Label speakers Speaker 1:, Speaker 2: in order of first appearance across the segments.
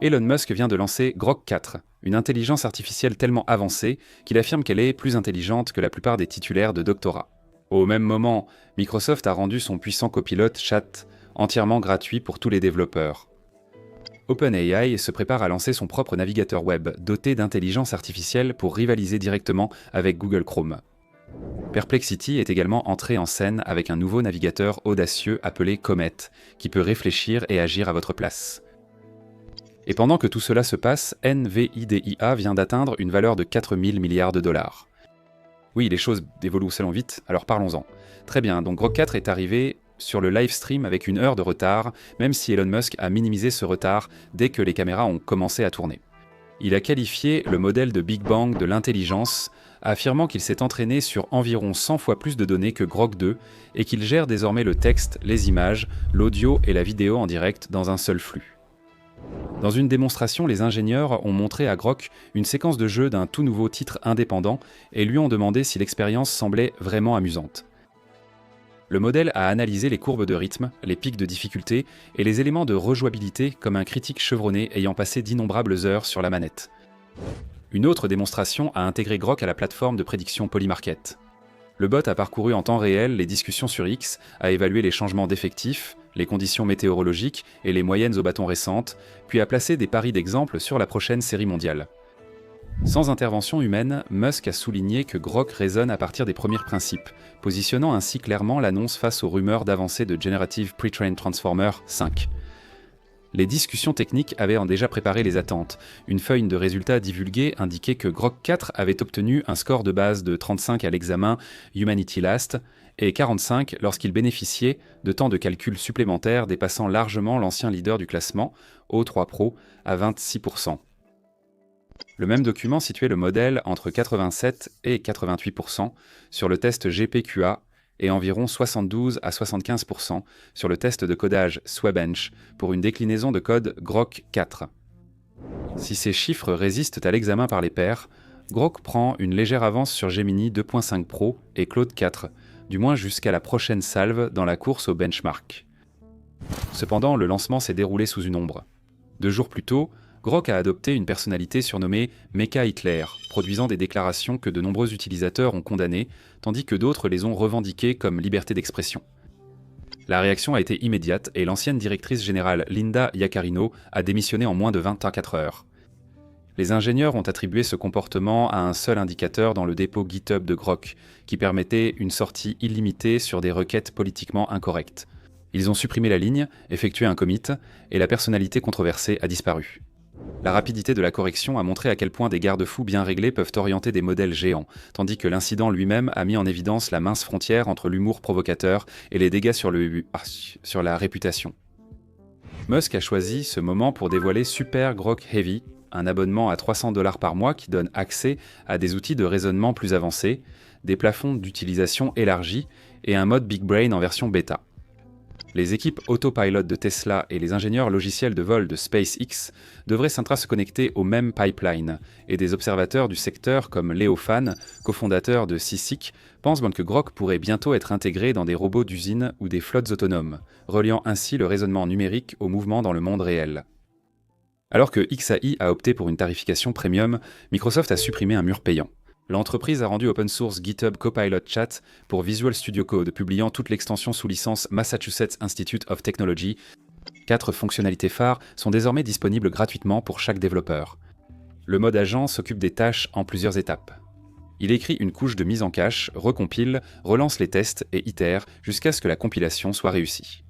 Speaker 1: Elon Musk vient de lancer Grok 4, une intelligence artificielle tellement avancée qu'il affirme qu'elle est plus intelligente que la plupart des titulaires de doctorat. Au même moment, Microsoft a rendu son puissant copilote Chat entièrement gratuit pour tous les développeurs. OpenAI se prépare à lancer son propre navigateur web doté d'intelligence artificielle pour rivaliser directement avec Google Chrome. Perplexity est également entré en scène avec un nouveau navigateur audacieux appelé Comet, qui peut réfléchir et agir à votre place. Et pendant que tout cela se passe, NVIDIA vient d'atteindre une valeur de 4 000 milliards de dollars. Oui, les choses évoluent selon vite, alors parlons-en. Très bien, donc Grok 4 est arrivé sur le live stream avec 1 heure de retard, même si Elon Musk a minimisé ce retard dès que les caméras ont commencé à tourner. Il a qualifié le modèle de Big Bang de l'intelligence, affirmant qu'il s'est entraîné sur environ 100 fois plus de données que Grok 2 et qu'il gère désormais le texte, les images, l'audio et la vidéo en direct dans un seul flux. Dans une démonstration, les ingénieurs ont montré à Grok une séquence de jeu d'un tout nouveau titre indépendant et lui ont demandé si l'expérience semblait vraiment amusante. Le modèle a analysé les courbes de rythme, les pics de difficulté et les éléments de rejouabilité comme un critique chevronné ayant passé d'innombrables heures sur la manette. Une autre démonstration a intégré Grok à la plateforme de prédiction Polymarket. Le bot a parcouru en temps réel les discussions sur X, a évalué les changements d'effectifs, les conditions météorologiques et les moyennes au bâton récentes, puis a placé des paris d'exemple sur la prochaine série mondiale. Sans intervention humaine, Musk a souligné que Grok raisonne à partir des premiers principes, positionnant ainsi clairement l'annonce face aux rumeurs d'avancée de Generative Pre-trained Transformer 5. Les discussions techniques avaient déjà préparé les attentes. Une feuille de résultats divulguée indiquait que Grok 4 avait obtenu un score de base de 35 à l'examen Humanity Last et 45 lorsqu'il bénéficiait de temps de calcul supplémentaires dépassant largement l'ancien leader du classement, O3 Pro, à 26%. Le même document situait le modèle entre 87 et 88% sur le test GPQA et environ 72 à 75% sur le test de codage Swabench pour une déclinaison de code Grok 4. Si ces chiffres résistent à l'examen par les pairs, Grok prend une légère avance sur Gemini 2.5 Pro et Claude 4, du moins jusqu'à la prochaine salve dans la course au benchmark. Cependant, le lancement s'est déroulé sous une ombre. 2 jours plus tôt, Grok a adopté une personnalité surnommée Mecha Hitler, produisant des déclarations que de nombreux utilisateurs ont condamnées, tandis que d'autres les ont revendiquées comme liberté d'expression. La réaction a été immédiate et l'ancienne directrice générale Linda Yaccarino a démissionné en moins de 24 heures. Les ingénieurs ont attribué ce comportement à un seul indicateur dans le dépôt GitHub de Grok, qui permettait une sortie illimitée sur des requêtes politiquement incorrectes. Ils ont supprimé la ligne, effectué un commit, et la personnalité controversée a disparu. La rapidité de la correction a montré à quel point des garde-fous bien réglés peuvent orienter des modèles géants, tandis que l'incident lui-même a mis en évidence la mince frontière entre l'humour provocateur et les dégâts sur la réputation. Musk a choisi ce moment pour dévoiler Super Grok Heavy, un abonnement à $300 par mois qui donne accès à des outils de raisonnement plus avancés, des plafonds d'utilisation élargis et un mode Big Brain en version bêta. Les équipes autopilot de Tesla et les ingénieurs logiciels de vol de SpaceX devraient se connecter au même pipeline, et des observateurs du secteur comme Leo Fan, cofondateur de CICIC, pensent que Grok pourrait bientôt être intégré dans des robots d'usine ou des flottes autonomes, reliant ainsi le raisonnement numérique au mouvement dans le monde réel. Alors que XAI a opté pour une tarification premium, Microsoft a supprimé un mur payant. L'entreprise a rendu open source GitHub Copilot Chat pour Visual Studio Code, publiant toute l'extension sous licence Massachusetts Institute of Technology. 4 fonctionnalités phares sont désormais disponibles gratuitement pour chaque développeur. Le mode agent s'occupe des tâches en plusieurs étapes. Il écrit une couche de mise en cache, recompile, relance les tests et itère jusqu'à ce que la compilation soit réussie.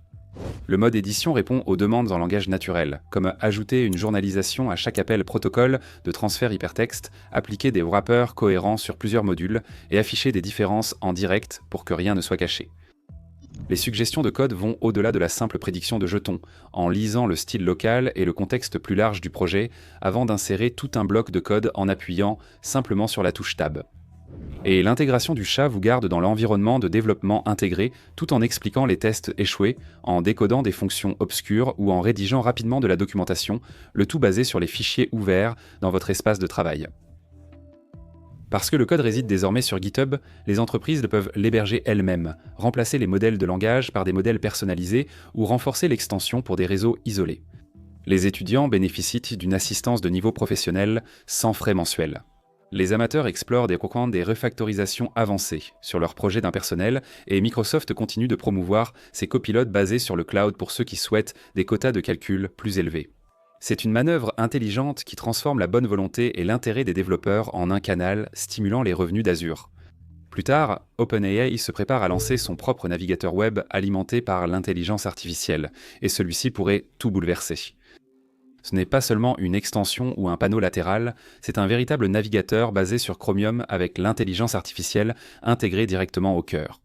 Speaker 1: Le mode édition répond aux demandes en langage naturel, comme ajouter une journalisation à chaque appel protocole de transfert hypertexte, appliquer des wrappers cohérents sur plusieurs modules et afficher des différences en direct pour que rien ne soit caché. Les suggestions de code vont au-delà de la simple prédiction de jetons, en lisant le style local et le contexte plus large du projet, avant d'insérer tout un bloc de code en appuyant simplement sur la touche Tab. Et l'intégration du chat vous garde dans l'environnement de développement intégré tout en expliquant les tests échoués, en décodant des fonctions obscures ou en rédigeant rapidement de la documentation, le tout basé sur les fichiers ouverts dans votre espace de travail. Parce que le code réside désormais sur GitHub, les entreprises peuvent l'héberger elles-mêmes, remplacer les modèles de langage par des modèles personnalisés ou renforcer l'extension pour des réseaux isolés. Les étudiants bénéficient d'une assistance de niveau professionnel sans frais mensuels. Les amateurs explorent des recoins des refactorisations avancées sur leurs projets d'impersonnel et Microsoft continue de promouvoir ses copilotes basés sur le cloud pour ceux qui souhaitent des quotas de calcul plus élevés. C'est une manœuvre intelligente qui transforme la bonne volonté et l'intérêt des développeurs en un canal stimulant les revenus d'Azure. Plus tard, OpenAI se prépare à lancer son propre navigateur web alimenté par l'intelligence artificielle, et celui-ci pourrait tout bouleverser. Ce n'est pas seulement une extension ou un panneau latéral, c'est un véritable navigateur basé sur Chromium avec l'intelligence artificielle intégrée directement au cœur.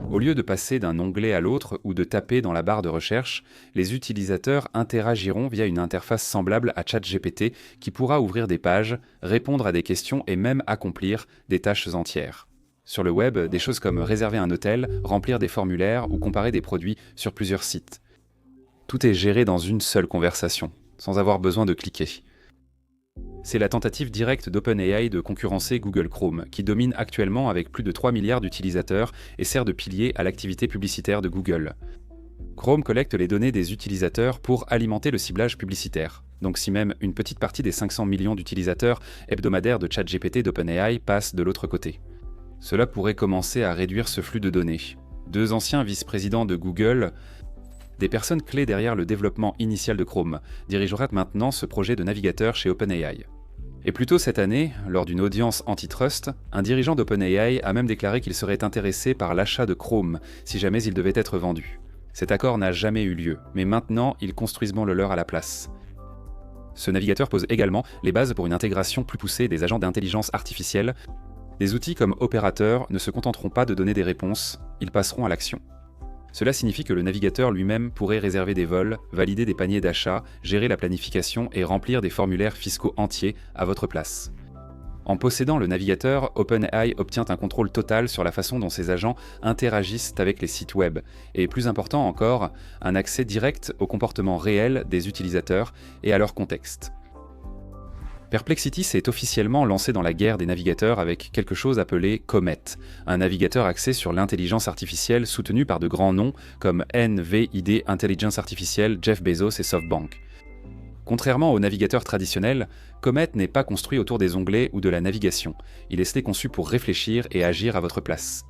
Speaker 1: Au lieu de passer d'un onglet à l'autre ou de taper dans la barre de recherche, les utilisateurs interagiront via une interface semblable à ChatGPT qui pourra ouvrir des pages, répondre à des questions et même accomplir des tâches entières. Sur le web, des choses comme réserver un hôtel, remplir des formulaires ou comparer des produits sur plusieurs sites. Tout est géré dans une seule conversation, sans avoir besoin de cliquer. C'est la tentative directe d'OpenAI de concurrencer Google Chrome, qui domine actuellement avec plus de 3 milliards d'utilisateurs et sert de pilier à l'activité publicitaire de Google. Chrome collecte les données des utilisateurs pour alimenter le ciblage publicitaire. Donc si même une petite partie des 500 millions d'utilisateurs hebdomadaires de ChatGPT d'OpenAI passe de l'autre côté. Cela pourrait commencer à réduire ce flux de données. 2 anciens vice-présidents de Google, des personnes clés derrière le développement initial de Chrome, dirigeraient maintenant ce projet de navigateur chez OpenAI. Et plus tôt cette année, lors d'une audience antitrust, un dirigeant d'OpenAI a même déclaré qu'il serait intéressé par l'achat de Chrome si jamais il devait être vendu. Cet accord n'a jamais eu lieu, mais maintenant ils construisent le leur à la place. Ce navigateur pose également les bases pour une intégration plus poussée des agents d'intelligence artificielle. Des outils comme Operator ne se contenteront pas de donner des réponses, ils passeront à l'action. Cela signifie que le navigateur lui-même pourrait réserver des vols, valider des paniers d'achat, gérer la planification et remplir des formulaires fiscaux entiers à votre place. En possédant le navigateur, OpenAI obtient un contrôle total sur la façon dont ses agents interagissent avec les sites web, et plus important encore, un accès direct au comportement réel des utilisateurs et à leur contexte. Perplexity s'est officiellement lancé dans la guerre des navigateurs avec quelque chose appelé Comet, un navigateur axé sur l'intelligence artificielle soutenu par de grands noms comme NVID Intelligence Artificielle, Jeff Bezos et SoftBank. Contrairement aux navigateurs traditionnels, Comet n'est pas construit autour des onglets ou de la navigation, il est conçu pour réfléchir et agir à votre place.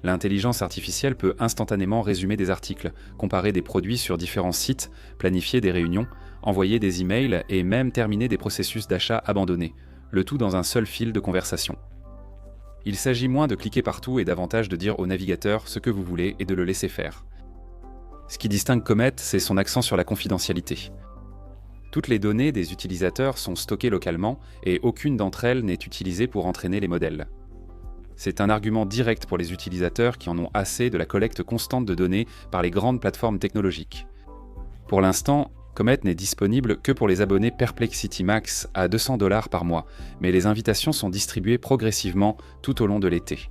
Speaker 1: L'intelligence artificielle peut instantanément résumer des articles, comparer des produits sur différents sites, planifier des réunions, envoyer des emails et même terminer des processus d'achat abandonnés, le tout dans un seul fil de conversation. Il s'agit moins de cliquer partout et davantage de dire au navigateur ce que vous voulez et de le laisser faire. Ce qui distingue Comet, c'est son accent sur la confidentialité. Toutes les données des utilisateurs sont stockées localement et aucune d'entre elles n'est utilisée pour entraîner les modèles. C'est un argument direct pour les utilisateurs qui en ont assez de la collecte constante de données par les grandes plateformes technologiques. Pour l'instant, Comet n'est disponible que pour les abonnés Perplexity Max à $200 par mois, mais les invitations sont distribuées progressivement tout au long de l'été.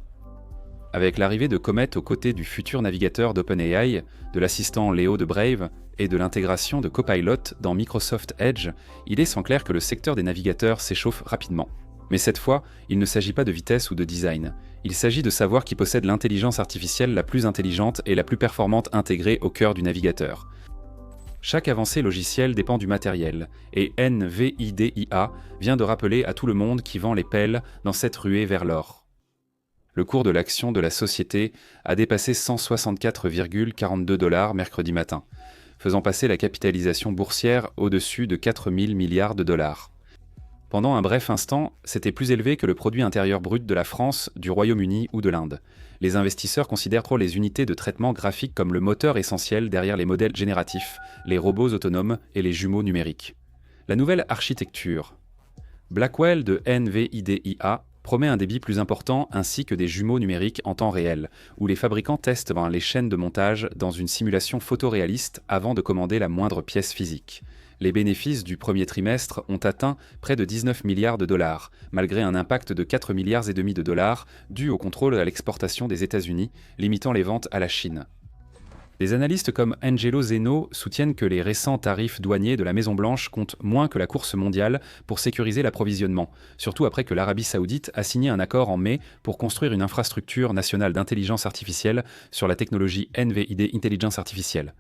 Speaker 1: Avec l'arrivée de Comet aux côtés du futur navigateur d'OpenAI, de l'assistant Léo de Brave et de l'intégration de Copilot dans Microsoft Edge, il est sans clair que le secteur des navigateurs s'échauffe rapidement. Mais cette fois, il ne s'agit pas de vitesse ou de design. Il s'agit de savoir qui possède l'intelligence artificielle la plus intelligente et la plus performante intégrée au cœur du navigateur. Chaque avancée logicielle dépend du matériel, et NVIDIA vient de rappeler à tout le monde qui vend les pelles dans cette ruée vers l'or. Le cours de l'action de la société a dépassé 164,42 $ mercredi matin, faisant passer la capitalisation boursière au-dessus de 4 000 milliards de dollars. Pendant un bref instant, c'était plus élevé que le produit intérieur brut de la France, du Royaume-Uni ou de l'Inde. Les investisseurs considèrent trop les unités de traitement graphique comme le moteur essentiel derrière les modèles génératifs, les robots autonomes et les jumeaux numériques. La nouvelle architecture. Blackwell de NVIDIA promet un débit plus important ainsi que des jumeaux numériques en temps réel, où les fabricants testent les chaînes de montage dans une simulation photoréaliste avant de commander la moindre pièce physique. Les bénéfices du premier trimestre ont atteint près de 19 milliards de dollars, malgré un impact de 4,5 milliards de dollars dû au contrôle à l'exportation des États-Unis, limitant les ventes à la Chine. Des analystes comme Angelo Zeno soutiennent que les récents tarifs douaniers de la Maison-Blanche comptent moins que la course mondiale pour sécuriser l'approvisionnement, surtout après que l'Arabie Saoudite a signé un accord en mai pour construire une infrastructure nationale d'intelligence artificielle sur la technologie NVID Intelligence Artificielle.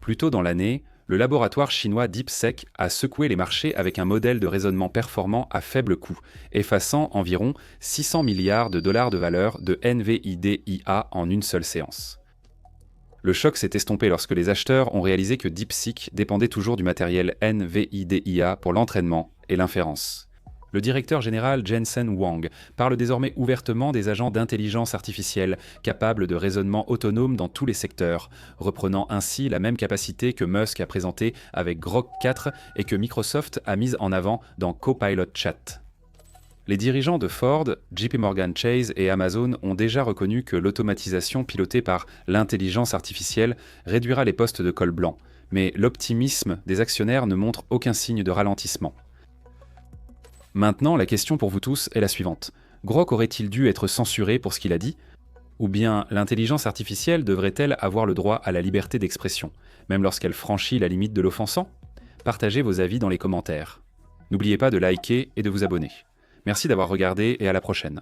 Speaker 1: Plus tôt dans l'année, Le laboratoire chinois DeepSeek a secoué les marchés avec un modèle de raisonnement performant à faible coût, effaçant environ 600 milliards de dollars de valeur de NVIDIA en une seule séance. Le choc s'est estompé lorsque les acheteurs ont réalisé que DeepSeek dépendait toujours du matériel NVIDIA pour l'entraînement et l'inférence. Le directeur général Jensen Huang parle désormais ouvertement des agents d'intelligence artificielle capables de raisonnement autonome dans tous les secteurs, reprenant ainsi la même capacité que Musk a présentée avec Grok 4 et que Microsoft a mise en avant dans Copilot Chat. Les dirigeants de Ford, JP Morgan Chase et Amazon ont déjà reconnu que l'automatisation pilotée par l'intelligence artificielle réduira les postes de col blanc, mais l'optimisme des actionnaires ne montre aucun signe de ralentissement. Maintenant, la question pour vous tous est la suivante. Grok aurait-il dû être censuré pour ce qu'il a dit ? Ou bien l'intelligence artificielle devrait-elle avoir le droit à la liberté d'expression, même lorsqu'elle franchit la limite de l'offensant ? Partagez vos avis dans les commentaires. N'oubliez pas de liker et de vous abonner. Merci d'avoir regardé et à la prochaine.